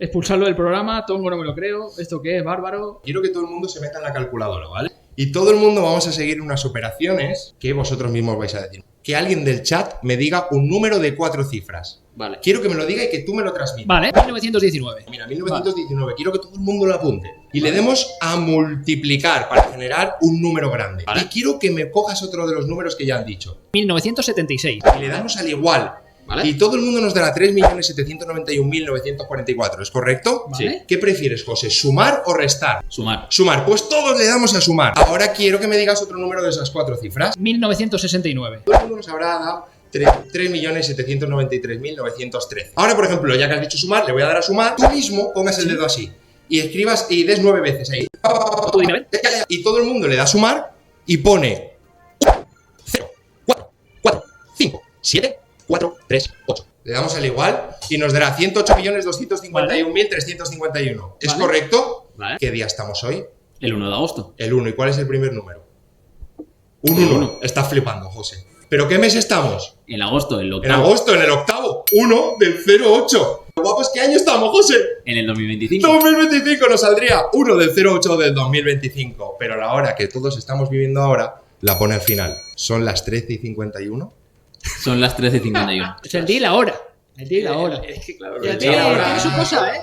Expulsarlo del programa, Tongo no me lo creo. ¿Esto qué es? Bárbaro. Quiero que todo el mundo se meta en la calculadora, ¿vale? Y todo el mundo vamos a seguir unas operaciones que vosotros mismos vais a decir. Que alguien del chat me diga un número de 4 cifras. Vale. Quiero que me lo diga y que tú me lo transmitas. Vale, 1919. Mira, 1919. Vale. Quiero que todo el mundo lo apunte. Y le demos a multiplicar para generar un número grande. Vale. Y quiero que me cojas otro de los números que ya han dicho. 1976. Y le damos al igual. ¿Vale? Y todo el mundo nos dará 3.791.944, ¿es correcto? ¿Vale? ¿Qué prefieres, José? ¿Sumar o restar? Sumar. Sumar, pues todos le damos a sumar. Ahora quiero que me digas otro número de esas 4 cifras. 1969. Todo el mundo nos habrá dado 3.793.913. Ahora, por ejemplo, ya que has dicho sumar, le voy a dar a sumar. Tú mismo pongas el dedo así y escribas y des 9 veces ahí. Tú dime, a ver. Y todo el mundo le da a sumar y pone 0, 4, 4, 5, 7, 4, 3, 8. Le damos al igual y nos dará 108.251.351. ¿Es Vale. correcto? Vale. ¿Qué día estamos hoy? El 1 de agosto. El 1. ¿Y cuál es el primer número? Un El 1. uno. Estás flipando, José. ¿Pero qué mes estamos? En agosto, el En octavo. agosto, en el octavo. 1 del 08. Guapos, ¿qué año estamos, José? En el 2025. 2025 nos saldría 1 del 08 del 2025. Pero la hora que todos estamos viviendo ahora la pone al final. ¿Son las 13:51? Son las 13:51. Es el día y la hora. El día y la hora. Es que claro, Ya lo he tiene echado ahora. su cosa, ¿eh?